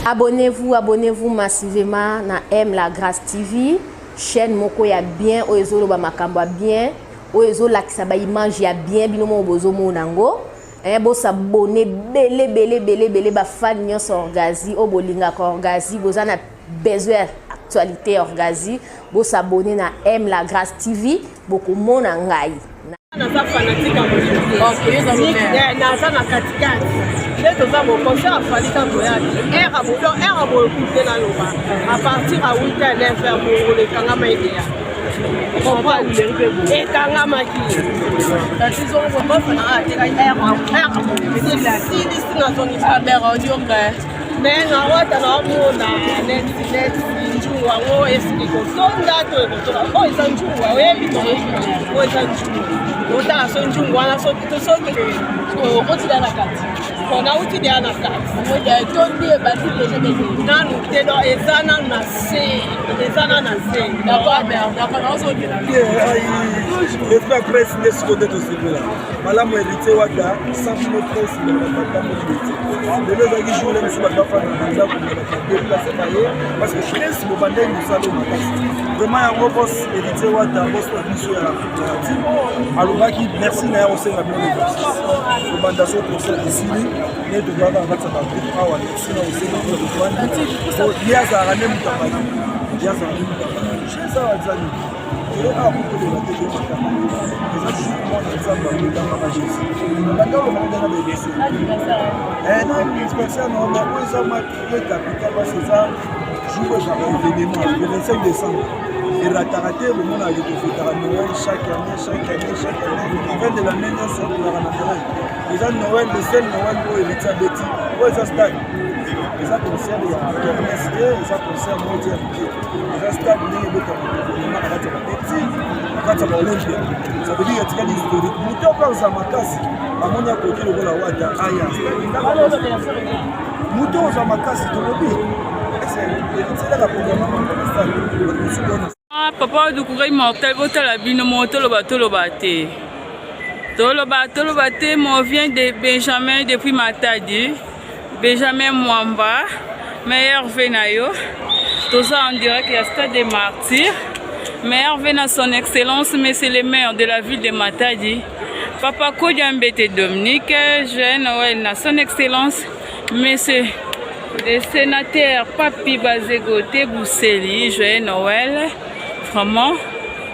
Abonnez-vous massivement na M La Grâce TV, chaîne moko ya bien oezo ba makambo bien, oezo lakisa ba image ya bien binomo bozo monango. Bo s'abonner belé ba fan nyonso Orgazi o bolinga ko Orgazi bozana besoin actualité Orgazi, bo s'abonner na M La Grâce TV, boko mona ngai. Naza fanatique en musique. Naza na katikati. C'est ça mon concert a fallu quand on a air à écouter la loba. À partir à 8h 9h pour le kangama idea. Et kangama qui. La saison on va faire air si na zone pas audio mais na wata na mona net njungwa ngo esiko sonda to o isanjungwa webi to o isanjungwa ota sonjungwa na so to so to otida na kati ona utida na kati moja tondi e bati to na no te do ezana na se d'accord na so kila j'espère presse ne se côté aussi là malamu hérité waka sans me presse le papa mo de le bagi jour même si ba fa na ko déplacer baye parce que presse mo bandé nous salo makasi vraiment yango boss hérité waka boss na biso ya la alobaki merci na yo senga bien le banda so concert ici ne de doit avoir ça dans le power merci na yo senga bien le dia za rane mutabaki dia za rane mutabaki je ça va zani et à beaucoup de la télé mutabaki les autres moi dans ça dans ma majesté d'accord on a des blessés non inspection non mais ça m'a le capital parce que ça joue ça événement le 25 décembre et raté le monde a été fait à Noël chaque année fin de l'année on sort pour la Noël les ans Noël le seul Noël pour éviter Betty pour ça stade les ça concerne il y a kermesse et ça concerne mondial les stade n'est pas comme à Betty quand ça va Olympia ça veut dire qu'il y a une historique muto par za makasi amonya côté le la wata aya muto za makasi to lobi c'est la programme papa du courrier mortel votel la bino motolo batolobate tolobate mon vient de Benjamin depuis Matadi Benjamin Mwamba meilleur venayo tout ça en direct il y a stade des martyrs meilleur vena son excellence mais c'est le maire de la ville de Matadi papa Kodiambete Dominique jeune Noël na son excellence mais c'est le sénateur Papi Bazegote Bousseli joyeux Noël. Vraiment,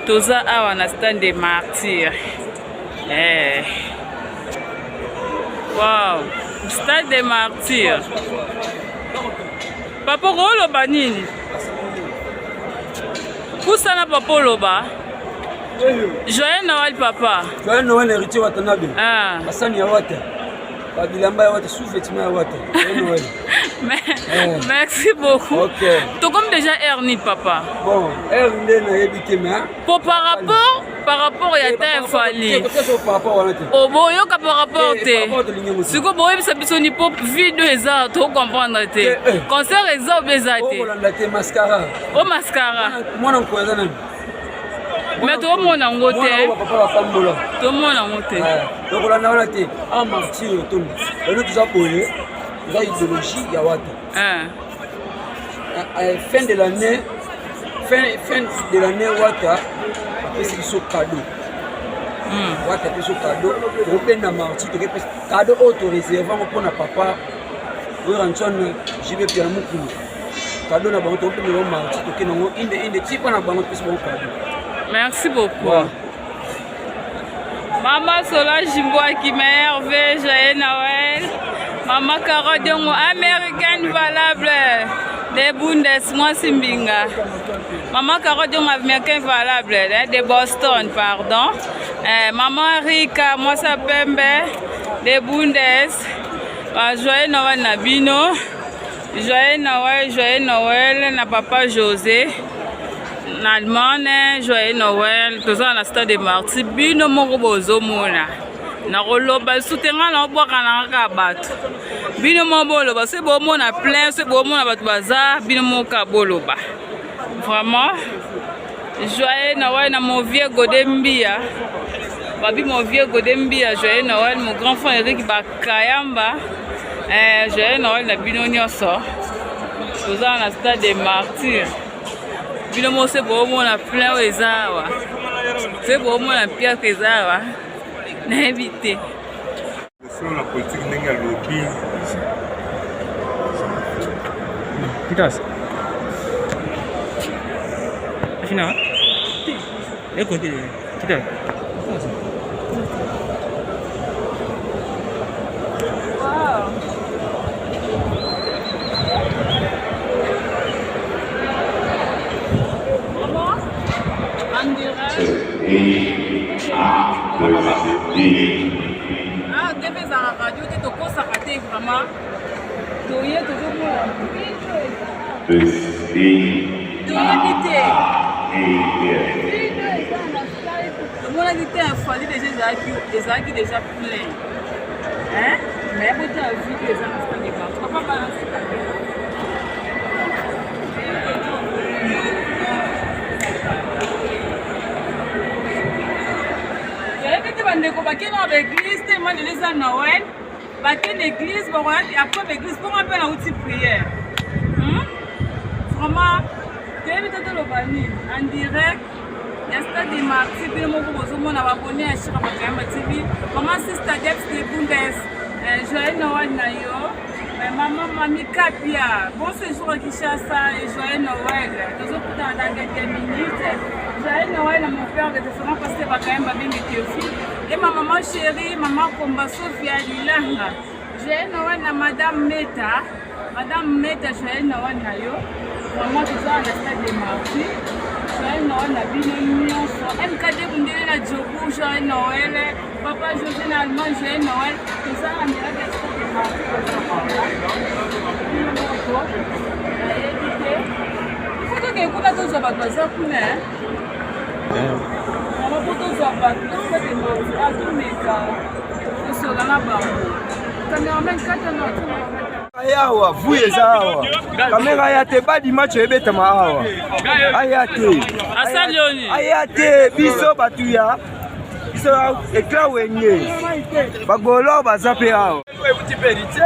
tout ça a un stand des martyrs. Wow, stade des martyrs. Papa Roloba nini? Kusana Papa Roloba. Joyeux Noël papa. Joyeux Noël héritier Watanabe. Ah. Asani ya wata. Babilamba ya wata, sous-vêtement ya wata. Joyeux Noël. Merci beaucoup. Ok. Tu comme déjà Ernie papa. Bon, Ernie na yebite mais. Pour par rapport ya ta fali. Par rapport à oh bon yo ka par rapport te. Siko boye bisa biso ni pop video eza to comprendre te. Concert eza obezate. Oh la te mascara. Oh mascara. Mwana nkoza nani? Mais tout le monde a un côté. Tout le monde a un côté. Donc on a un côté. Ah, martyr, tout le monde. Et nous, tout ça pour eux, la idéologie, il y a Wata. Fin de l'année, Wata, c'est ce cadeau. Wata, c'est ce cadeau. On peut na martyr, cadeau autorisé. Avant, on a papa. On a un j'y vais bien mon cadeau na bango, on peut me martyr. Inde, type on a bango, plus mon cadeau. Merci beaucoup. Wow. Maman Solange qui m'a énervé, joyeux Noël. Maman Caro Diongo, américaine valable. Des Bundes, moi Simbinga. Maman Caro Diongo, américaine valable. De Boston, pardon. Maman Rika, moi Sapembe. Des Bundes. Joyeux Noël Nabino. Joyeux Noël, na papa José. En Allemagne, joyeux Noël, tout ça dans le stade de Martyrs, bino moko bozomona. Na roloba soutenga na boka na kabato. Bino mo boloba, c'est bon mona plein, c'est bon mona batu baza, bino moka boloba. Vraiment, joyeux Noël na mon vieux Godembia. Babi mon vieux Godembia, joyeux Noël, mon grand frère Eric Bakayamba. Joyeux Noël na bino nyonso. toza na stade des martyrs. Bino mose bomona plein oyo eza awa. Se bomona pire que eza awa. Nayebi te. Sur la politique ndenge ya lobby. Kitas. Afina. Écoutez, kitas. Ah, deve za radio te tokosa kate vraiment. Toye tozomona. Toyebi te. Tomona te afali déjà ezalaki déjà plein. Hein? Mais bote a vu que eza na stade ba. Papa balance. Bandeko bakena ba église te man les à Noël bakena église ba après l'église pour appel à outil prière vraiment télé toto lo bani en direct ya stade des martyrs bien mo bozo mona ba abonné à Chira Bakayamba TV maman sister Debs de Bundes joyeux Noël na yo maman Mami Kapia bon séjour à Kinshasa et joyeux Noël nous autres dans quelques minutes joyeux Noël à mon père de différents pasteurs Bakayamba Bengi Théophile et ma maman chérie, maman Komba Sophia Lilanga. Joyeux Noël à Madame Meta. Madame Meta, joyeux Noël à yo. Maman tout ça à la stade des martyrs. Joyeux Noël à Bino Nyonso. MKD Bundele na Djobu, joyeux Noël. Papa José Allemand, joyeux Noël. Tout ça à la stade des martyrs. Il faut que tu écoutes tous les bagages pour nous. Ayawa, vous eza awa. Kamera ya te ba di match ebetama awa. Aya te. Asalioni. Aya te biso batuya. Biso ekla wenye. Bagolo bazape awa. Ebuti perite.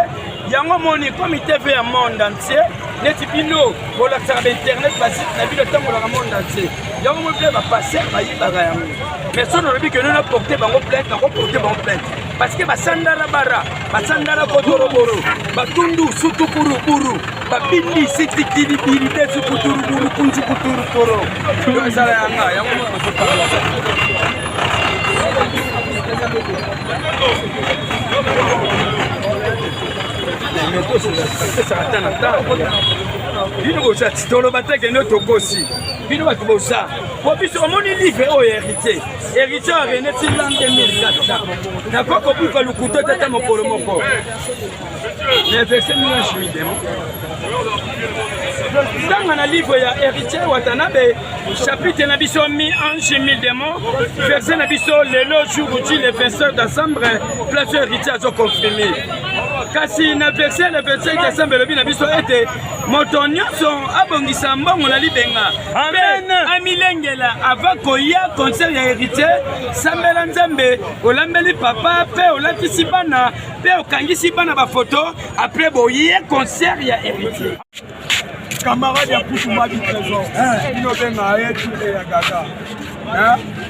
Yango moni comité ve ya monde entier. Neti bino bolakisa ba internet basi na bino tango la monde entier. Yango mo ple ba passer ba yibaka yango. Personne ne dit que nous avons porté bango plainte, nous avons porté bango plainte. Parce que basandala bara, basandala kodoroboro, batundu sutukuru buru, babindi sitikiri biride sukuturu buru kunju kuturu koro. Yo sala yanga, yango mo parla. Bino bosa tolo bateke no tokosi. Bino batubosa. Po biso omoni livre o hérité. Hérité a rené tilan 2004. Na ko ko buka lukuto tata mokolo moko. Ne verset mina chimidemo. Dans le livre il y a héritier Watanabe chapitre na biso mi ange midemo verset na biso lelo jour où le 27 décembre place héritier a confirmé. Kasi na verset le 25 décembre le bina biso était moto nyonso abongisa mbongo na libenga amen amilengela avant koya concert ya héritier sambela nzambe olambeli papa pe olakisi bana pe okangisi bana ba photo après boye concert ya héritier. Camarade ya Poutouma du trésor bino benga ye tout ya gaga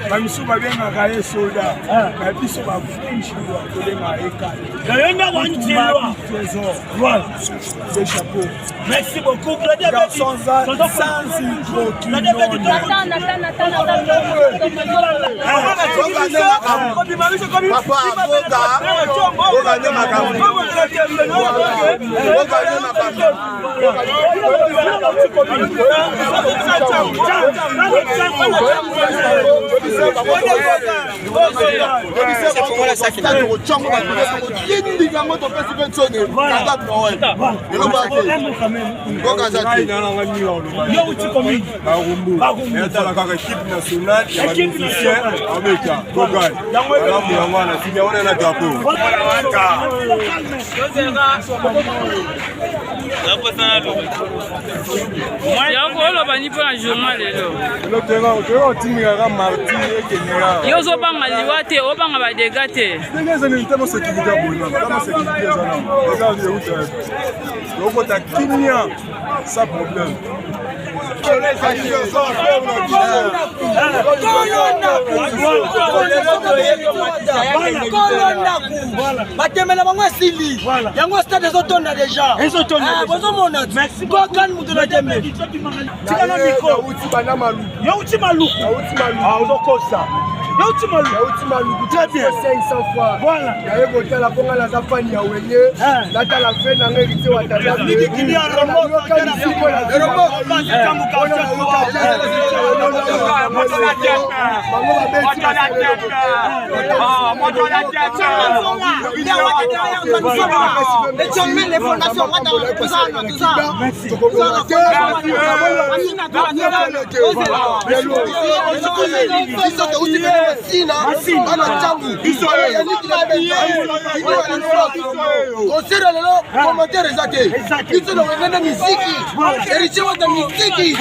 bamisu babengaka ye soda na biso bafunchilwa tobenga ye kale trésor le chapeau. Merci beaucoup garçon sans Gogai. Yango wana sibia wana na drapeau. Yako bani pour la journée lelo. Le terrain timira marti et kenera. Yo zo banga liwate o banga ba dégate. Ndenge zani ntemo sécurité bonna. Kama sécurité zana. Regarde où tu es. Loko ta kimia sans problème. batemela bango esili yango stade ezotonda deja bozomona kokan mutu na temeli tikana mikro yo uti maluku ozokosa yo uti maluku très bien 500 fois voilà yaye kotala mponga naza fani ya wenye natala fe nanga hérité wa tata konsera lelo commentaire ezate biso na wengana miziki eriche wata miziki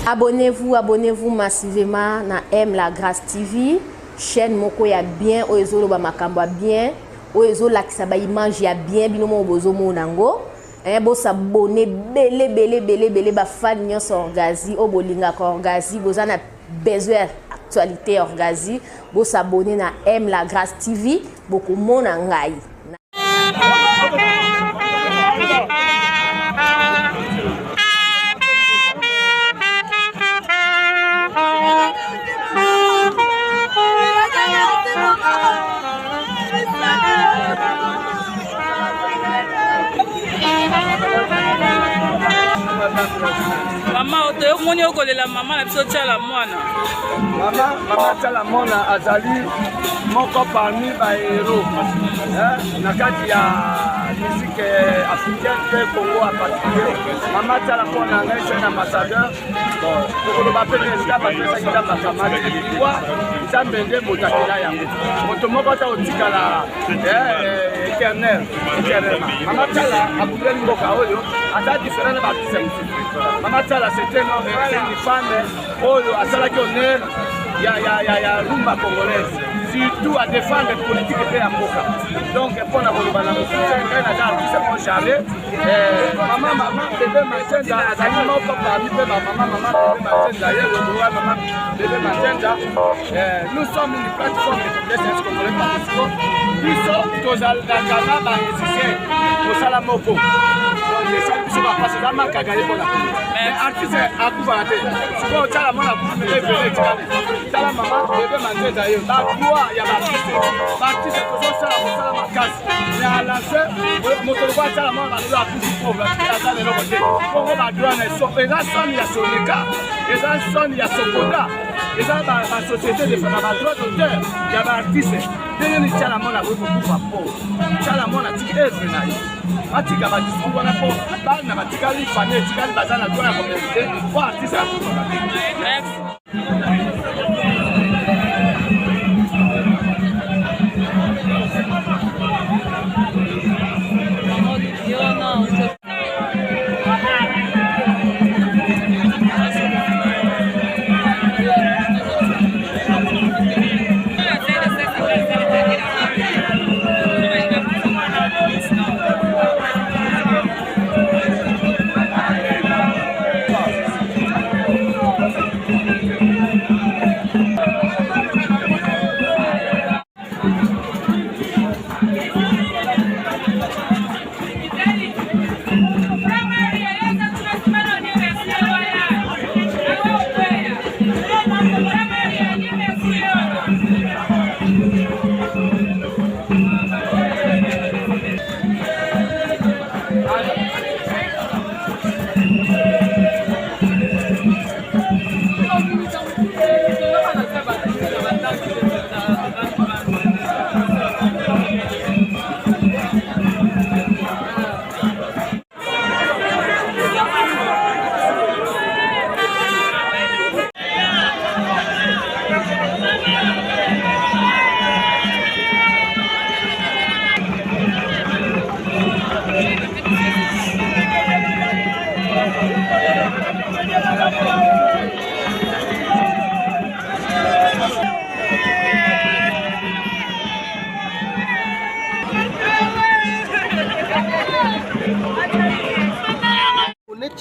Abonnez-vous massivement na M la Grâce TV, chaîne moko ya bien oezolo ba makambo bien, oezola kisaba image ya bien binomo bozo monango. Bo s'abonner belé ba fan nyonso orgazi o bolinga ko orgazi bozana besoin actualité orgazi, bo s'abonner na M la Grâce TV, boko mona ngai. Maman, tu es venu au la maman, la petite la moine. Maman tala mona azali moko parmi ba héros nakati ya musique africaine pe Congo en particulier. Maman tala mona ngai c'est un ambassadeur pour le bapé président parce que ça qui t'a camarade quoi ça mbende motakela yango moto moko ta otikala éternel Maman tala abuleli mboka oyo ata différent ba Maman tala c'était une femme oyo asalaki honneur ya rumba congolaise surtout à défendre les politiques de la Mboka. Donc pour la Bolobana artiste pour Charlie maman bébé Machenza azali moko parmi maman bébé Machenza maman bébé Machenza nous sommes une plateforme de presse congolaise parce que nous tozala kana ba musicien osala moko donc les gens qui sont passés dans ma kagale pour la mais artiste akufa te ko tala mona ku bébé tala maman bébé Machenza yo ba gloire ya l'artiste tozosala kosala makasi mais à la fin moto kwa tala mona ba gloire ku pauvre ata lelo kote kongo ba gloire na so eza soni ya Sonika eza soni ya Sokoda eza ba société de fama ba droit d'auteur ya ba artiste ndenge ni tala mona ko kufa pauvre tala mona tiki eve na yo atika ba discours wana po bana batikali famille tikali bazana droit ya communauté po artiste ya kufa ba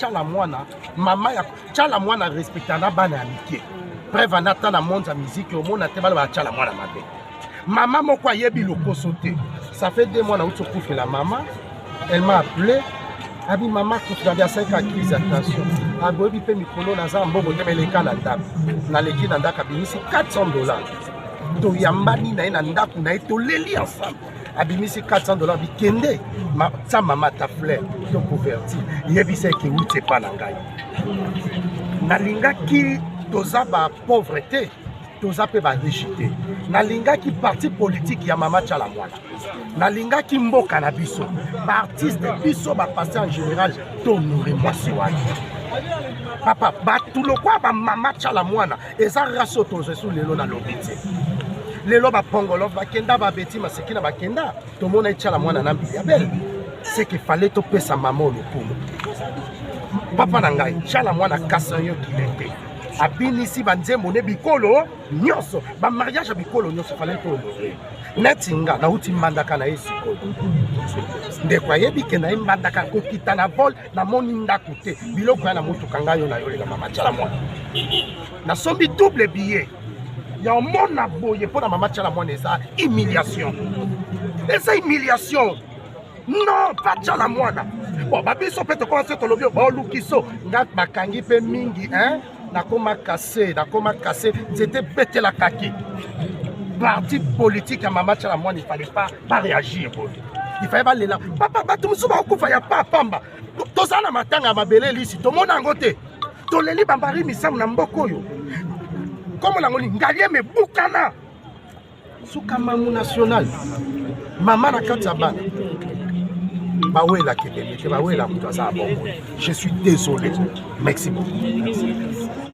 tchala mwana mama ya tchala mwana respectana bana amike preuve anata na monde ya musique omona te bala tchala mwana mabe maman moko ayebi lokoso te ça fait 2 mois na uti okufela maman elle m'a appelé abi maman kufela bia 5 crise attention aboyebi mpe mikolo naza mbongo ndeme eleka na ndako naleki na ndako abimisi $400 toyambani na ye na ndako na ye toleli ensemble abimisi $400 bikende tia mama ta fleur to couverture yebisa eke uti epa na ngai nalingaki toza bapauvreté toza mpe bariche te nalingaki parti politique ya mama tchala mwana nalingaki mboka na biso baartiste biso bapaster en général tonore mwasi wana papa bato lokwa bamama tchala mwana eza raso tozesu lelo na lobi te lelo bapongolo bakenda babeti maseki na bakenda tomona tchala mwana na mbili ya bele seke fale topesa mama olokumu papa na ngai tchala mwana kasa yo kilete abinisi banzembo ne bikolo nyonso ba mariage bikolo nyonso fallait to honore netinga na uti mbandaka na esiko ndeko ayebi ke na mbandaka kokita na vol na moni ndako te biloko ya na mutuka ngayo na yolela mama tchala mwana na sombi double billet ya mona boye pona mama tchala mwana eza humiliation non pas tchala mwana bon babiso pe to commencer to lobio ba lukiso nga bakangi pe mingi hein nakoma cassé c'était pété la kaki parti politique à mama tchala mwana il fallait pas réagir il fallait pas là papa bato musu ba kufa ya pamba tozana matanga mabele lisi to mona ngote to leli bambari misamu na mboko yo comme la ngoli ngalie me bukana suka mamu national mama na kati ya bana bawela kebele te bawela mutu aza bongo je suis désolé merci beaucoup